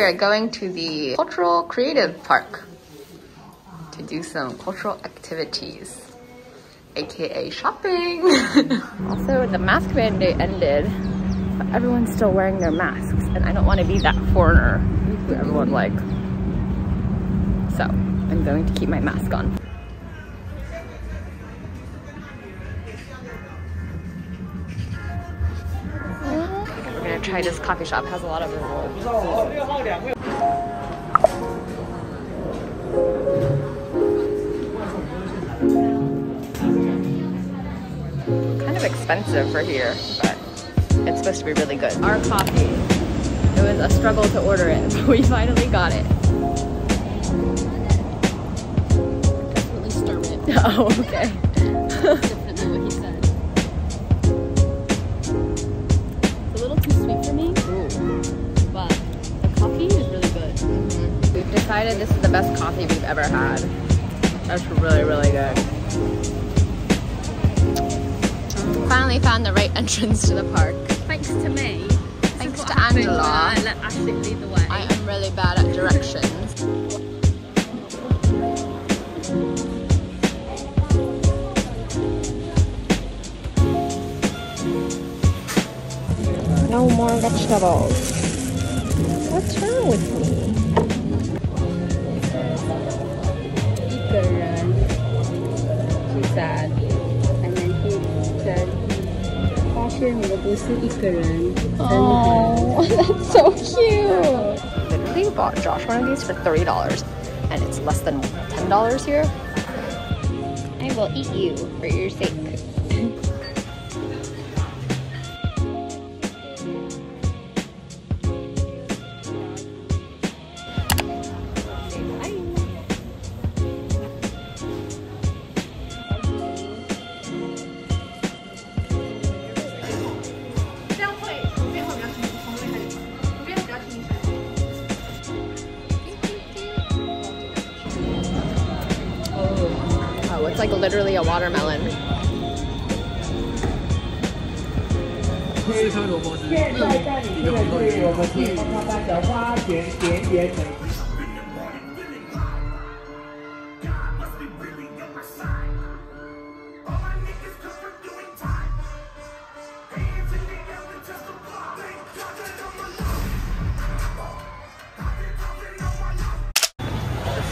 we are going to the Cultural Creative Park to do some cultural activities, aka shopping. Also, the mask mandate ended, but everyone's still wearing their masks, and I don't want to be that foreigner who everyone like. So I'm going to keep my mask on. We're gonna try this coffee shop. It has a lot of rewards. Kind of expensive for here, but it's supposed to be really good. Our coffee. It was a struggle to order it, but we finally got it. Definitely stir it. Oh, okay. Definitely what he said. It's a little too sweet for me. Ooh. But the coffee is really good. We've decided this is the best coffee we've ever had. That's really, really good. Finally found the right entrance to the park. Thanks to me. Thanks to Angela. I let Ashley lead the way. I am really bad at directions. No more vegetables. What's wrong with me? She said. And then he said, 发现我不是一个人. Oh, that's so cute. Literally bought Josh one of these for $30, and it's less than $10 here. I will eat you for your sake. Oh, it's like literally a watermelon. This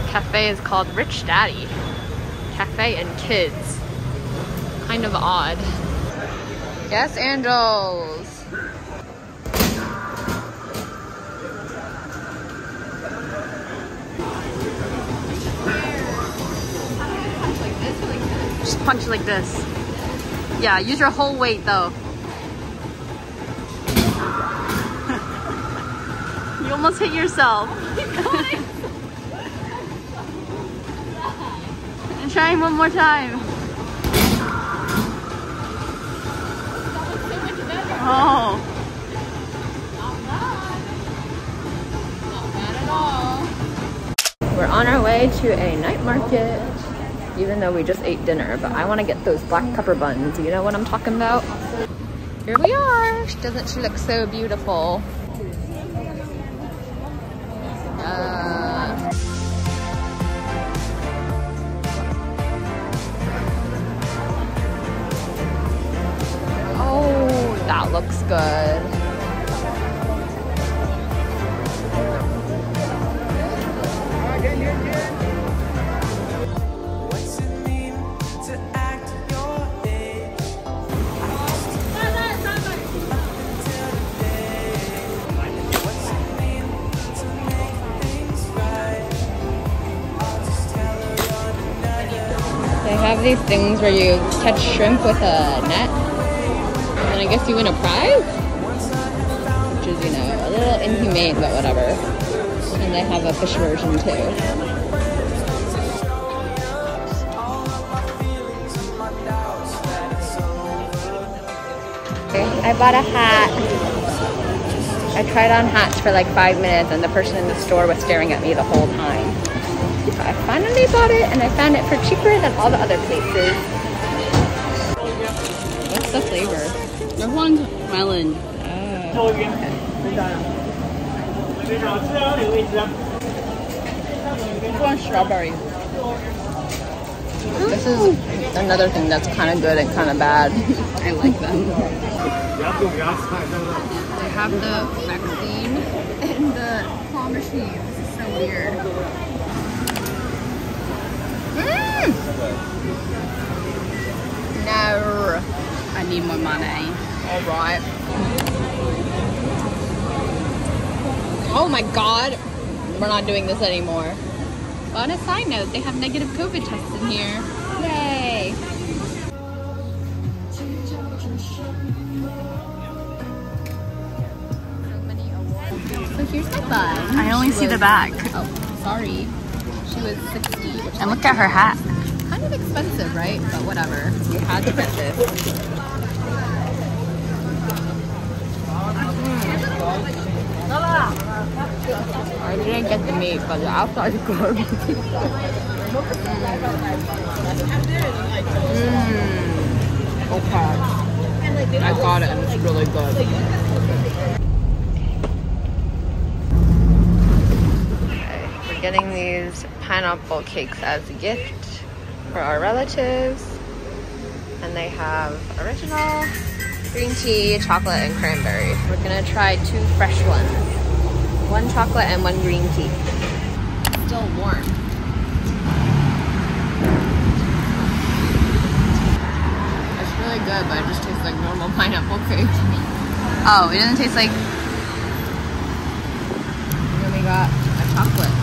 cafe is called Rich Daddy Cafe and Kids. Kind of odd. Yes, Angels. Just punch like this. Yeah, use your whole weight though. You almost hit yourself. And try one more time. Oh. Not bad at all. We're on our way to a night market, even though we just ate dinner, but I want to get those black pepper buns. You know what I'm talking about? Here we are. Doesn't she look so beautiful? Oh, that looks good. They have these things where you catch shrimp with a net, and I guess you win a prize? Which is, you know, a little inhumane, but whatever. And they have a fish version too. I bought a hat. I tried on hats for like 5 minutes, and the person in the store was staring at me the whole time. I finally bought it, and I found it for cheaper than all the other places. What's the flavor? This one's melon. Oh. This one's strawberry. This is another thing that's kind of good and kind of bad. I like them. They have the vaccine and the claw machine. This is so weird. No. I need more money. All right. Oh my god. We're not doing this anymore. But on a side note, they have negative COVID tests in here. Yay! So here's my bun. I only see the back. Oh, sorry. She was 60. And look at her hat. Kind of expensive, right? But whatever. You had to get this. I didn't get the meat, but the outside is good. Okay. I got it and it's really good. Okay, we're getting these pineapple cakes as a gift for our relatives. And they have original, green tea, chocolate, and cranberry. We're gonna try 2 fresh ones. 1 chocolate and 1 green tea. Still warm. It's really good, but it just tastes like normal pineapple cake. Oh, it doesn't taste like... And then we got a chocolate.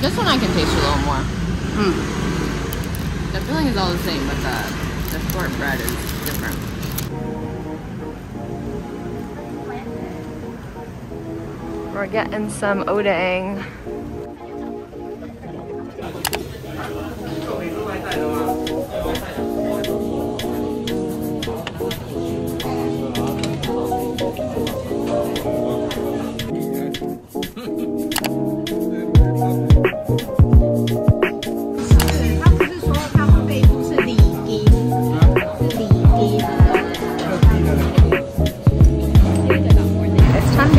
This one I can taste a little more. The filling is all the same, but the shortbread is different. We're getting some odang.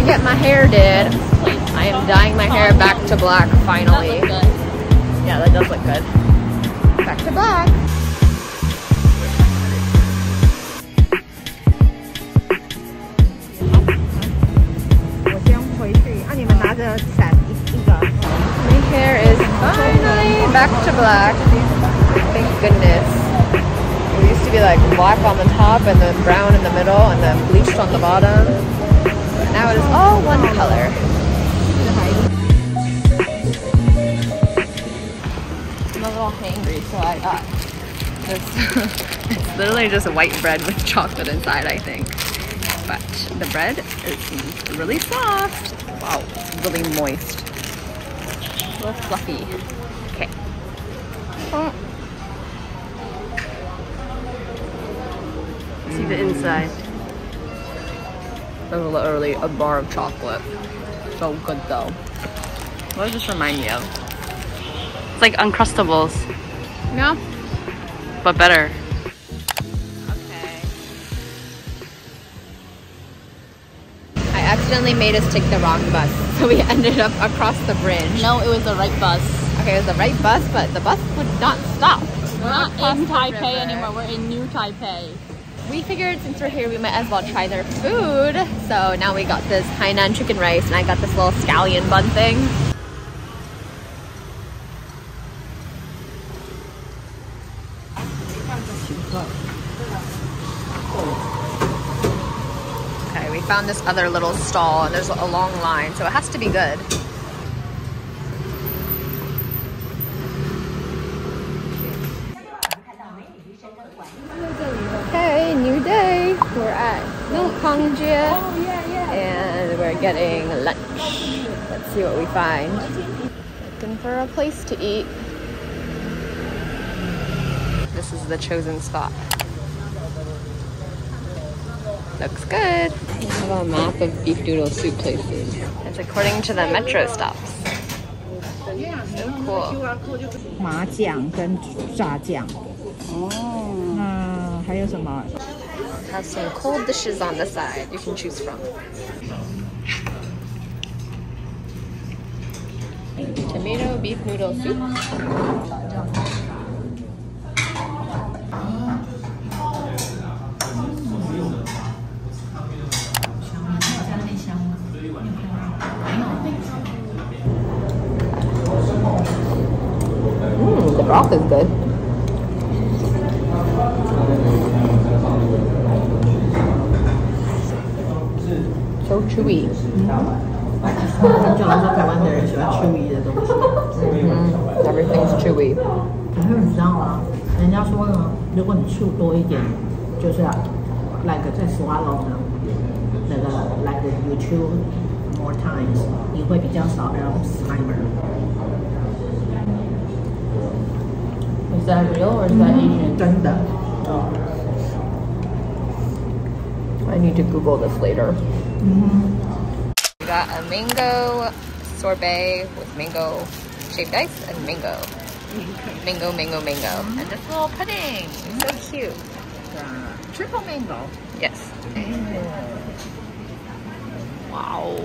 Get my hair did. I am dyeing my hair back to black finally. Yeah, that does look good. Back to black. My hair is finally back to black. Thank goodness. It used to be like black on the top and then brown in the middle and then bleached on the bottom. Now it is all one color. I'm a little hangry, so I got this. It's literally just white bread with chocolate inside, I think. But the bread is really soft. Wow, it's really moist. A little fluffy. Okay. See the inside. That was literally a bar of chocolate. So good though. What does this remind me of? It's like Uncrustables. Yeah. But better. Okay. I accidentally made us take the wrong bus. So we ended up across the bridge. No, it was the right bus. Okay, it was the right bus, but the bus would not stop. We're not in Taipei anymore. We're in New Taipei. We figured since we're here, we might as well try their food. So now we got this Hainan chicken rice, and I got this little scallion bun thing. Okay, we found this other little stall, and there's a long line, so it has to be good. Okay, new day. We're at永康刀and we're getting lunch. Let's see what we find. Looking for a place to eat. This is the chosen spot. Looks good. We have a map of beef noodle soup places. It's according to the metro stops. So cool. 麻酱跟炸酱。哦。那还有什么 Have some cold dishes on the side you can choose from. Tomato beef noodle soup. The broth is good. So chewy. 就好像说台湾的人喜欢 chewy 的东西。Everything's chewy. 可是你知道吗？人家说呢，如果你chew多一点，就是like 在 swallow 呢，那个 like you chew more times， 你会比较少 Alzheimer。Is that real or is that Asian? 真的。I need to Google this later. We got a mango sorbet with mango shaved ice and mango. Mango. And this little pudding. So cute. Triple mango. Yes. Wow.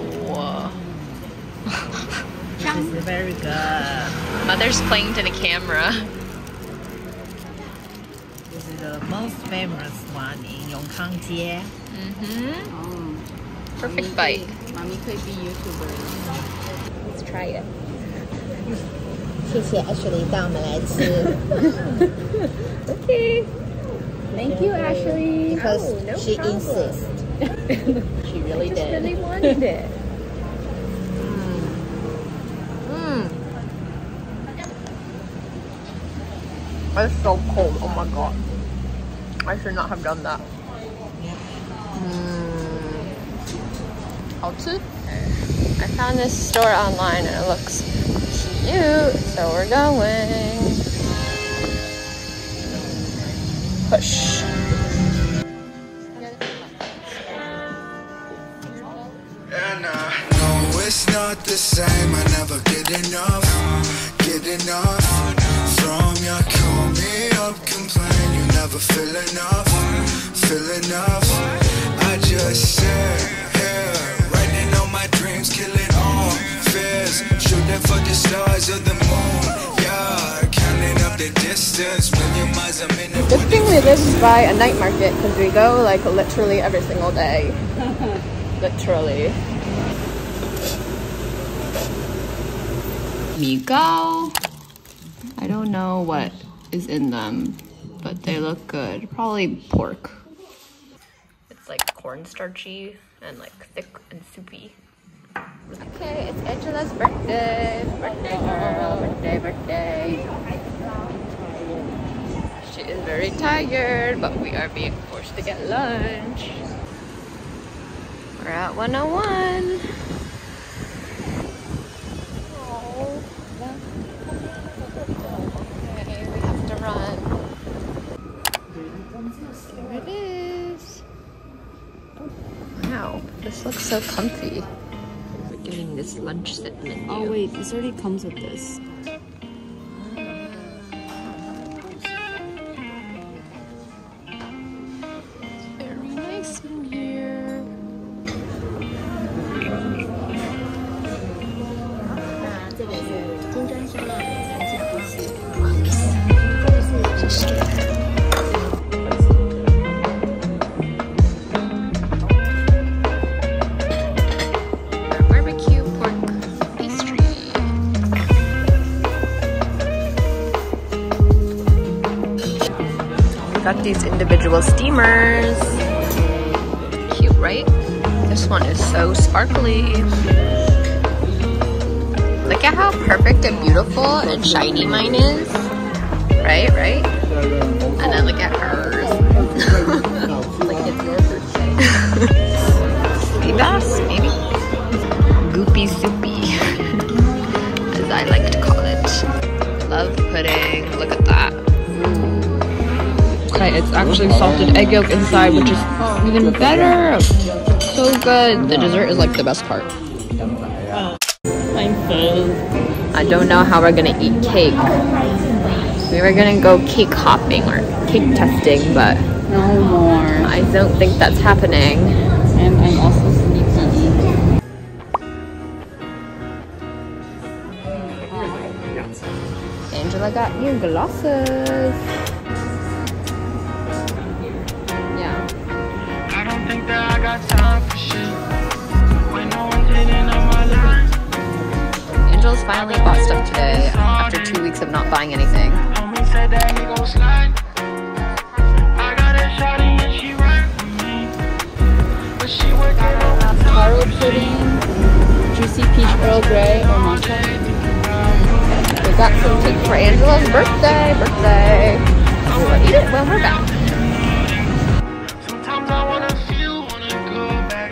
This is very good. Mother's playing to the camera. This is the most famous one in 永康街。Perfect bite. Mommy could be YouTuber. Let's try it. 谢谢 Ashley 带我们来吃。Okay. Thank you, Ashley. Because no she problem. Insists. She really did. Really wanted it. It's so cold. Oh my god. I should not have done that. I found this store online and it looks cute, so we're going. Push. And no, it's not the same. I never get enough. From your call me up, complain. You never feel enough. I just sit here, writing all my dreams, killing all fears, shooting for the stars of the moon. Yeah, counting up the distance, million miles a minute. Good thing we live by a night market because we go like literally every single day. Literally. Migao. I don't know what is in them, but they look good. Probably pork. It's like cornstarchy and like thick and soupy. Okay, it's Angela's birthday. Birthday girl. Birthday. She is very tired, but we are being forced to get lunch. We're at 101. Oh. Okay, we have to run. There it is. Wow, this looks so comfy. We're getting this lunch set menu. Oh wait, this already comes with this. Very nice in here. Barbecue pork pastry. We got these individual steamers. Cute, right? This one is so sparkly. Look at how perfect and beautiful and shiny mine is. Right? And then look at hers. Like it's your birthday. Bass, maybe? Goopy soupy, as I like to call it. Love pudding. Look at that. Okay, it's actually salted egg yolk inside, which is even better. So good. The dessert is like the best part. I'm full. I don't know how we're gonna eat cake. We were gonna go cake hopping or cake testing, but no more. I don't think that's happening. And I'm also sleepy. Angela got new glasses. Yeah. I don't think that I got time for shit. When no one's hitting on my line. Angela's finally bought stuff today after 2 weeks of not buying anything. Homie said that he gon' slide. I got a shawty and she right with me. But she working on my Taro pudding, juicy peach Earl Grey, or matcha. We got some cake for Angela's birthday. We'll eat it when we're back. Sometimes I wanna go back.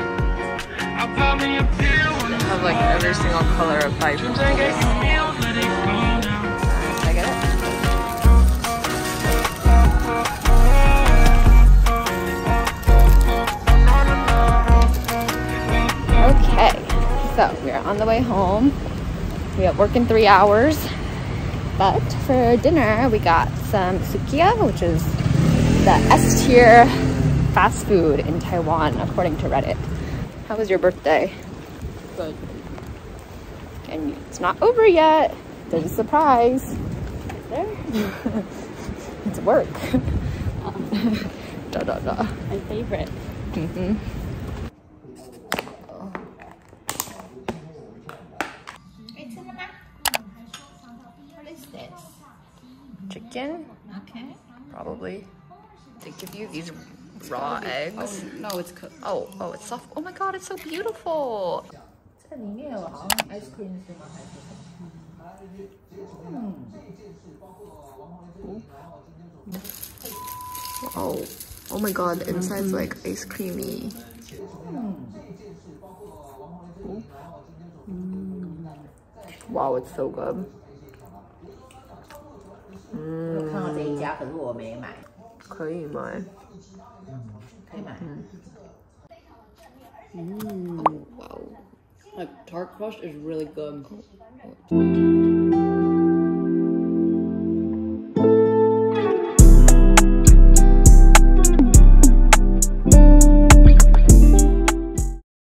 I'll probably appear when They have like every single color of vibrant. I get some meals, let it go now. Can I get it? Okay, so we're on the way home. We have work in 3 hours, but for dinner we got some sukiya, which is the S tier fast food in Taiwan, according to Reddit. How was your birthday? Good. And it's not over yet. There's a surprise. There? It's work. Da da da. My favorite. Mm-hmm. What is this? Chicken? Okay. Probably. They give you these raw eggs. No, it's cooked. Oh, it's soft. Oh my god, it's so beautiful. 这里面有好像 ice cream 是吗？还是什么？ Oh my god, the inside's like ice creamy. Wow, it's so good. 我看到这一家，可是我没买。可以买。可以买。Wow. Like tart crust is really good.